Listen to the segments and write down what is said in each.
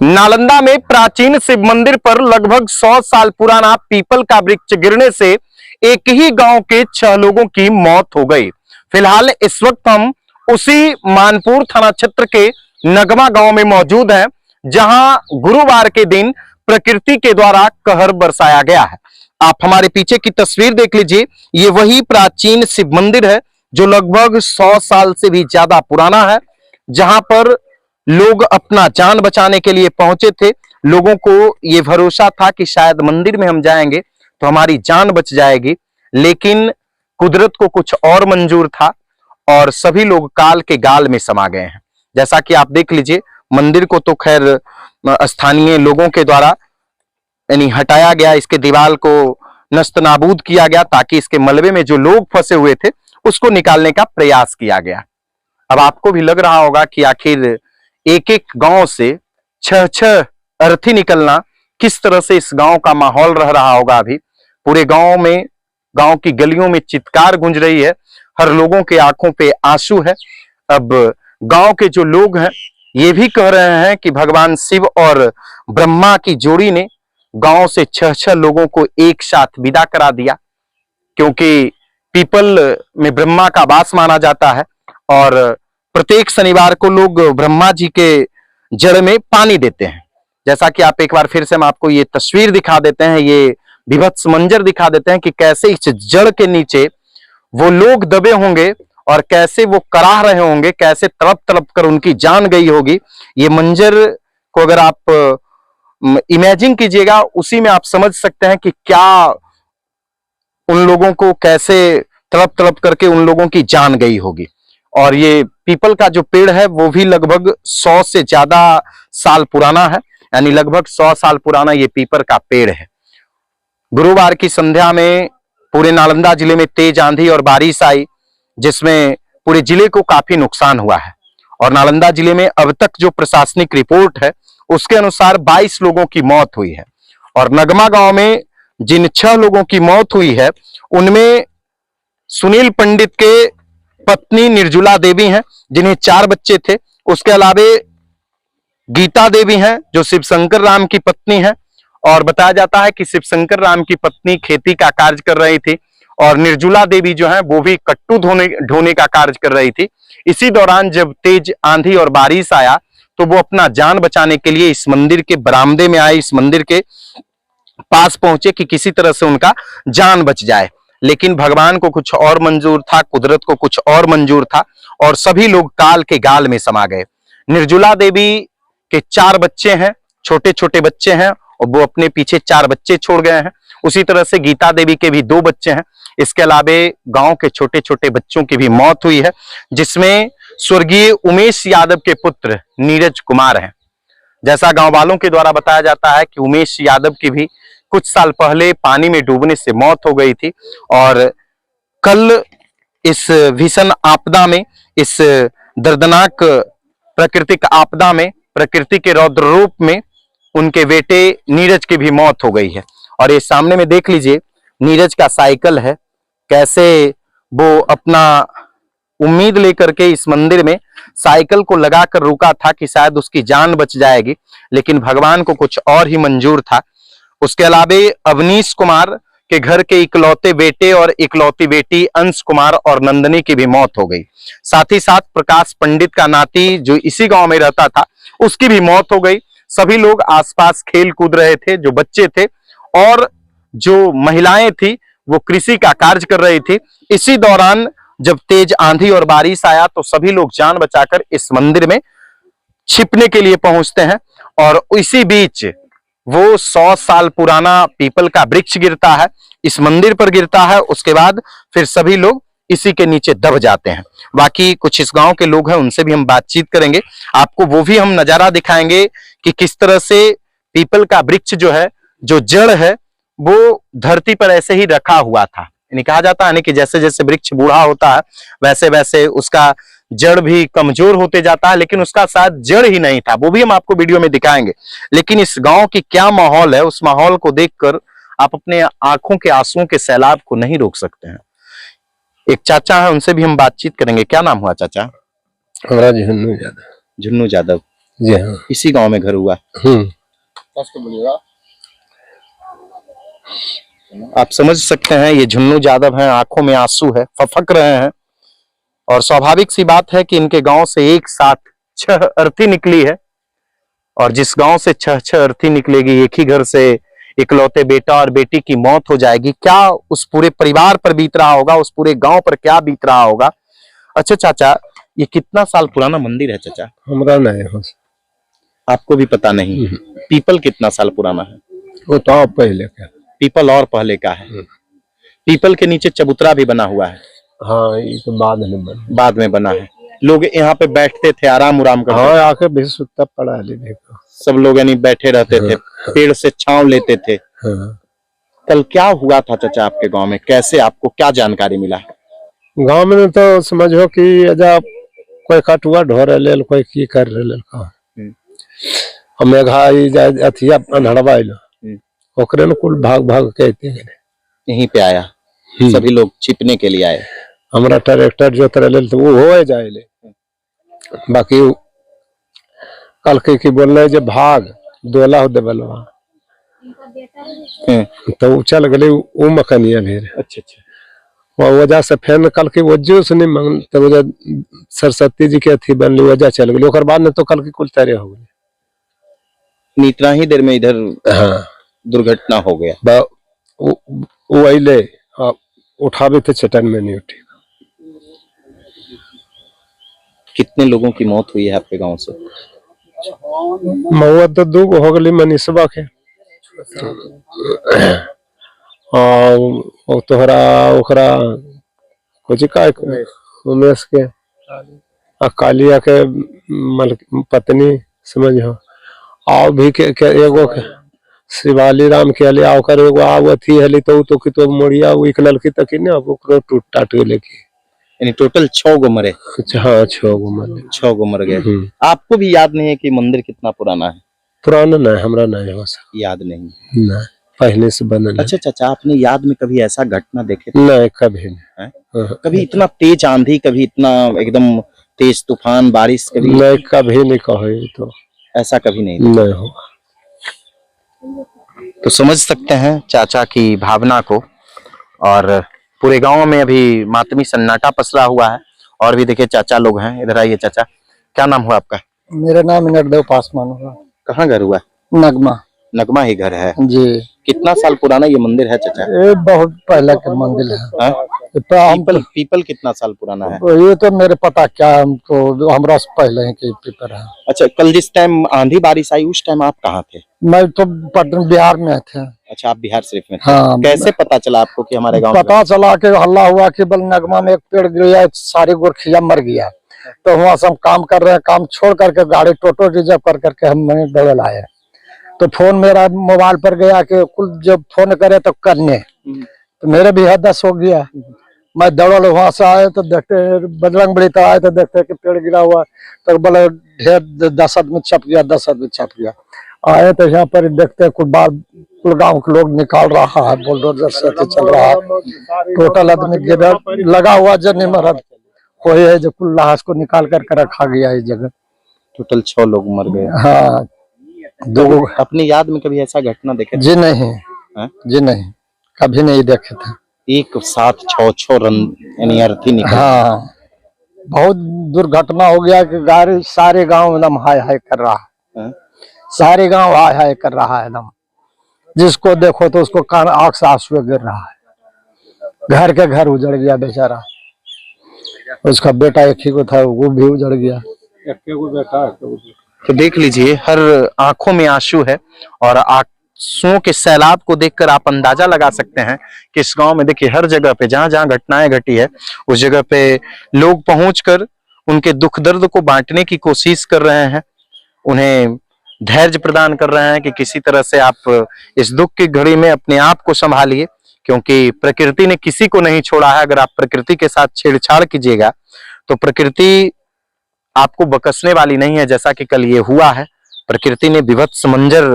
नालंदा में प्राचीन शिव मंदिर पर लगभग 100 साल पुराना पीपल का वृक्ष गिरने से एक ही गांव के 6 लोगों की मौत हो गई। फिलहाल इस वक्त हम उसी मानपुर थाना क्षेत्र के नगमा गांव में मौजूद हैं, जहां गुरुवार के दिन प्रकृति के द्वारा कहर बरसाया गया है। आप हमारे पीछे की तस्वीर देख लीजिए, ये वही प्राचीन शिव मंदिर है जो लगभग 100 साल से भी ज्यादा पुराना है, जहां पर लोग अपना जान बचाने के लिए पहुंचे थे। लोगों को यह भरोसा था कि शायद मंदिर में हम जाएंगे तो हमारी जान बच जाएगी, लेकिन कुदरत को कुछ और मंजूर था और सभी लोग काल के गाल में समा गए हैं। जैसा कि आप देख लीजिए, मंदिर को तो खैर स्थानीय लोगों के द्वारा यानी हटाया गया, इसके दीवार को नस्त नाबूद किया गया ताकि इसके मलबे में जो लोग फंसे हुए थे उसको निकालने का प्रयास किया गया। अब आपको भी लग रहा होगा कि आखिर एक एक गांव से 6 अर्थी निकलना, किस तरह से इस गांव का माहौल रह रहा होगा। अभी पूरे गांव में, गांव की गलियों में चित्कार गूंज रही है, हर लोगों के आंखों पे आंसू है। अब गांव के जो लोग हैं ये भी कह रहे हैं कि भगवान शिव और ब्रह्मा की जोड़ी ने गांव से 6 लोगों को एक साथ विदा करा दिया, क्योंकि पीपल में ब्रह्मा का वास माना जाता है और प्रत्येक शनिवार को लोग ब्रह्मा जी के जड़ में पानी देते हैं। जैसा कि आप एक बार फिर से हम आपको ये तस्वीर दिखा देते हैं, ये विभत्स मंजर दिखा देते हैं कि कैसे इस जड़ के नीचे वो लोग दबे होंगे और कैसे वो कराह रहे होंगे, कैसे तड़प तड़प कर उनकी जान गई होगी। ये मंजर को अगर आप इमेजिन कीजिएगा, उसी में आप समझ सकते हैं कि क्या उन लोगों को कैसे तड़प तड़प करके उन लोगों की जान गई होगी। और ये पीपल का जो पेड़ है वो भी लगभग 100 से ज्यादा साल पुराना है, यानी लगभग 100 साल पुराना ये पीपल का पेड़ है। गुरुवार की संध्या में पूरे नालंदा जिले में तेज आंधी और बारिश आई, जिसमें पूरे जिले को काफी नुकसान हुआ है। और नालंदा जिले में अब तक जो प्रशासनिक रिपोर्ट है उसके अनुसार 22 लोगों की मौत हुई है। और नगमा गांव में जिन 6 लोगों की मौत हुई है उनमें सुनील पंडित के पत्नी निर्जुला देवी हैं, जिन्हें 4 बच्चे थे। उसके अलावे गीता देवी हैं जो शिवशंकर राम की पत्नी हैं, और बताया जाता है कि शिवशंकर राम की पत्नी खेती का कार्य कर रही थी और निर्जुला देवी जो है वो भी कट्टू ढोने का कार्य कर रही थी। इसी दौरान जब तेज आंधी और बारिश आया तो वो अपना जान बचाने के लिए इस मंदिर के बरामदे में आए, इस मंदिर के पास पहुंचे कि किसी तरह से उनका जान बच जाए। लेकिन भगवान को कुछ और मंजूर था, कुदरत को कुछ और मंजूर था और सभी लोग काल के गाल में समा गए। निर्जुला देवी के 4 बच्चे हैं, छोटे छोटे बच्चे हैं, और वो अपने पीछे 4 बच्चे छोड़ गए हैं। उसी तरह से गीता देवी के भी 2 बच्चे हैं। इसके अलावे गांव के छोटे छोटे बच्चों की भी मौत हुई है, जिसमें स्वर्गीय उमेश यादव के पुत्र नीरज कुमार हैं। जैसा गांव वालों के द्वारा बताया जाता है कि उमेश यादव की भी कुछ साल पहले पानी में डूबने से मौत हो गई थी, और कल इस भीषण आपदा में, इस दर्दनाक प्राकृतिक आपदा में, प्रकृति के रौद्र रूप में उनके बेटे नीरज की भी मौत हो गई है। और ये सामने में देख लीजिए, नीरज का साइकिल है, कैसे वो अपना उम्मीद लेकर के इस मंदिर में साइकिल को लगाकर रुका था कि शायद उसकी जान बच जाएगी, लेकिन भगवान को कुछ और ही मंजूर था। उसके अलावे अवनीश कुमार के घर के इकलौते बेटे और इकलौती बेटी अंश कुमार और नंदनी की भी मौत हो गई। साथ ही साथ प्रकाश पंडित का नाती जो इसी गांव में रहता था, उसकी भी मौत हो गई। सभी लोग आसपास खेल कूद रहे थे, जो बच्चे थे और जो महिलाएं थी वो कृषि का कार्य कर रही थी। इसी दौरान जब तेज आंधी और बारिश आया तो सभी लोग जान बचाकर इस मंदिर में छिपने के लिए पहुंचते हैं, और इसी बीच वो 100 साल पुराना पीपल का वृक्ष गिरता है, इस मंदिर पर गिरता है। उसके बाद फिर सभी लोग इसी के नीचे दब जाते हैं। बाकी कुछ इस गांव के लोग हैं, उनसे भी हम बातचीत करेंगे, आपको वो भी हम नजारा दिखाएंगे कि किस तरह से पीपल का वृक्ष जो है, जो जड़ है, वो धरती पर ऐसे ही रखा हुआ था। यानी कहा जाता है ना कि जैसे जैसे वृक्ष बूढ़ा होता है वैसे वैसे उसका जड़ भी कमजोर होते जाता है, लेकिन उसका शायद जड़ ही नहीं था। वो भी हम आपको वीडियो में दिखाएंगे। लेकिन इस गांव की क्या माहौल है, उस माहौल को देखकर आप अपने आंखों के आंसुओं के सैलाब को नहीं रोक सकते हैं। एक चाचा है, उनसे भी हम बातचीत करेंगे। क्या नाम हुआ चाचा? हमारा झुन्नू यादव। झुन्नू यादव। जी हाँ। इसी गांव में घर हुआ। आप समझ सकते हैं, ये झुन्नू यादव हैं, आंखों में आंसू है, फफक रहे हैं। और स्वाभाविक सी बात है कि इनके गांव से एक साथ 6 अर्थी निकली है, और जिस गांव से 6 अर्थी निकलेगी, एक ही घर से इकलौते बेटा और बेटी की मौत हो जाएगी, क्या उस पूरे परिवार पर बीत रहा होगा, उस पूरे गांव पर क्या बीत रहा होगा। अच्छा चाचा, ये कितना साल पुराना मंदिर है चाचा? हमरा नहीं हो, आपको भी पता नहीं? पीपल कितना साल पुराना है? वो तो आप पहले का। पीपल और पहले का है। पीपल के नीचे चबूतरा भी बना हुआ है। हाँ, ये तो बाद में बना है। लोग यहाँ पे बैठते थे, आराम उराम करते। हाँ, आके भी सुत्ता पड़ा है, देखो सब लोग यानी बैठे रहते थे, पेड़ से छांव लेते थे। हाँ। कल क्या हुआ था चाचा आपके गांव में? कैसे, आपको क्या जानकारी मिला? गांव में तो समझो कि अजा कोई कटुआ ढो रहे, कोई की कर रहे हमें घाई अथिया अनहड़वा ओकरे ने कुल भाग भाग कहते हैं यहीं पे आया, सभी लोग छिपने के लिए आए। हमारा ट्रैक्टर जो तरह तो वो हो जाए ले, बाकी कल के बोल रहे जब भाग दोला हो देवलवा तो चल गए वो मकनिया भेर। अच्छा अच्छा। वजह से फिर कल की वजह से नहीं मांग तो वजह सरस्वती जी के अथी बनली, वजह चल गई। ओकर बाद में तो कल की कुल तैयारी हो गई। इतना ही देर में इधर हाँ दुर्घटना हो गया। वो अले उठावे थे, चटन में नहीं उठी। कितने लोगों की मौत हुई है आपके गांव से? मौत तो 2 हो गई, मनीषबा के और तोहरा ओकरा कुछ का उमेश के कालिया के पत्नी समझो। आओ भी के एगो शिवाली राम के लिए ओकर एगो आव थी हली तो कि तो मोड़िया एक लड़की तक ने अब ओकरो टूट टाट गेले की, यानी टोटल 6 गो मरे। हाँ 6 गो मरे। 6 गो मर गए। आपको भी याद नहीं है कि मंदिर कितना पुराना है? पुराना नहीं, हमरा नहीं हो सकता, याद नहीं। नहीं, पहले से बनल। अच्छा चाचा, आपने याद में कभी ऐसा घटना देखे? नहीं, कभी नहीं। कभी इतना तेज आंधी, कभी इतना एकदम तेज तूफान बारिश, कभी नहीं, कभी नहीं कहे तो ऐसा कभी नहीं होगा। तो समझ सकते हैं चाचा की भावना को। और पूरे गांव में अभी मातमी सन्नाटा पसरा हुआ है। और भी देखिए चाचा लोग हैं, इधर आइए चाचा। क्या नाम हुआ आपका? मेरा नाम नरदेव पासवान हुआ। कहाँ घर हुआ? नगमा। नगमा ही घर है जी। कितना साल पुराना ये मंदिर है चाचा? ये बहुत पहले का मंदिर है। पीपल कितना साल पुराना है? ये तो मेरे पता क्या, तो हमरा से पहले ही के पीपल है। अच्छा, कल जिस टाइम आंधी बारिश आई उस टाइम आप कहाँ थे? मैं तो पटना बिहार में थे। अच्छा, आप बिहार शरीफ में थे। हाँ। कैसे पता चला आपको कि हमारे गांव? पता चला कि हल्ला हुआ कि बल नगमा में एक पेड़ गिर गया, सारे गोरखिया मर गया। तो वहाँ से हम काम कर रहे हैं, काम छोड़ करके गाड़ी टोटो रिजर्व कर करके हम दौड़ आए। तो फोन मेरा मोबाइल पर गया कि कुल जब फोन करे तो करने, तो मेरे भी हदस हो गया। मैं दौड़ वहां से आए तो देखते बजरंग बली आए तो देखते कि पेड़ गिरा हुआ, तो बोले ढेर 10 आदमी छप गया, 10 आदमी छप गया। आए तो यहाँ पर देखते कुल गांव के लोग निकाल रहा है, बुलडोजर से चल रहा है। टोटल आदमी गिर लगा हुआ जनी मरद कोई है जो कुल लाश को निकाल करके रखा गया इस जगह। टोटल 6 लोग मर गए। हाँ। 2 अपनी याद में कभी ऐसा घटना देखे? जी नहीं है? जी नहीं, कभी नहीं देखे थे। एक साथ 6 रन यानी अर्थी निकल। हाँ, बहुत दुर्घटना हो गया कि गाड़ी सारे गांव एकदम हाय हाय कर रहा है। सारे गांव हाय हाय कर रहा है एकदम, जिसको देखो तो उसको कान आंख से आंसू गिर रहा है। घर के घर उजड़ गया बेचारा, उसका बेटा एक ही को था, वो भी उजड़ गया। एक को बेटा। तो देख लीजिए, हर आंखों में आंसू है। और आंसुओं के सैलाब को देखकर आप अंदाजा लगा सकते हैं कि इस गांव में देखिए हर जगह पे जहां जहां घटनाएं घटी है उस जगह पे लोग पहुंचकर उनके दुख दर्द को बांटने की कोशिश कर रहे हैं, उन्हें धैर्य प्रदान कर रहे हैं कि किसी तरह से आप इस दुख की घड़ी में अपने आप को संभालिए, क्योंकि प्रकृति ने किसी को नहीं छोड़ा है। अगर आप प्रकृति के साथ छेड़छाड़ कीजिएगा तो प्रकृति आपको बकसने वाली नहीं है, जैसा कि कल ये हुआ है। प्रकृति ने विभत्स मंजर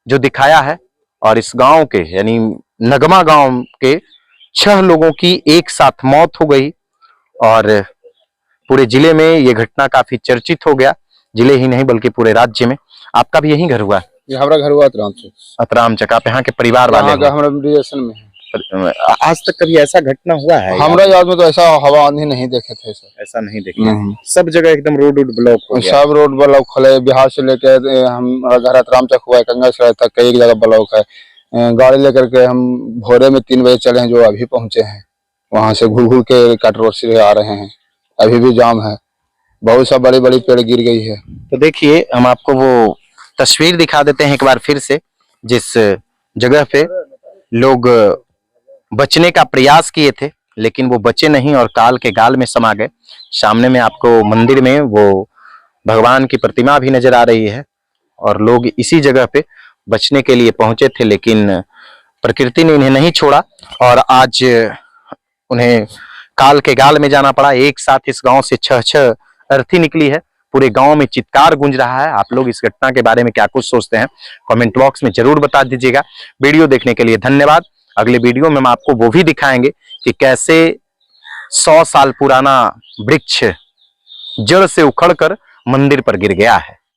जो दिखाया है, और इस गांव के यानी नगमा गांव के 6 लोगों की एक साथ मौत हो गई। और पूरे जिले में ये घटना काफी चर्चित हो गया। जिले ही नहीं बल्कि पूरे राज्य में। आपका भी यही घर हुआ? ये हमारा घर हुआ अतराम चक। आप यहाँ के परिवार वाले यहाँ हो? का हमारा रिलेशन में है। आज तक कभी ऐसा घटना हुआ है? हमरा याद में तो ऐसा हवा आंधी नहीं देखे थे सर। ऐसा नहीं देखा। सब जगह एकदम रोड ब्लॉक हो गया। सब रोड ब्लॉक खोले। बिहार से लेके हमारा घर अतराम चक हुआ है, कंगा तक कई जगह ब्लॉक है। गाड़ी लेकर के हम भोरे में 3 बजे चले हैं, जो अभी पहुंचे हैं। वहां से घूर घूर के कट रोड से आ रहे हैं, अभी भी जाम है। बहुत सा बड़ी बड़ी पेड़ गिर गई है। तो देखिए हम आपको वो तस्वीर दिखा देते हैं एक बार फिर से, जिस जगह पे लोग बचने का प्रयास किए थे लेकिन वो बचे नहीं और काल के गाल में समा गए। सामने में आपको मंदिर में वो भगवान की प्रतिमा भी नजर आ रही है और लोग इसी जगह पे बचने के लिए पहुंचे थे, लेकिन प्रकृति ने इन्हें नहीं छोड़ा और आज उन्हें काल के गाल में जाना पड़ा। एक साथ इस गांव से 6 अर्थी निकली है। पूरे गांव में चित्कार गूंज रहा है। आप लोग इस घटना के बारे में क्या कुछ सोचते हैं कमेंट बॉक्स में जरूर बता दीजिएगा। वीडियो देखने के लिए धन्यवाद। अगले वीडियो में हम आपको वो भी दिखाएंगे कि कैसे 100 साल पुराना वृक्ष जड़ से उखड़कर मंदिर पर गिर गया है।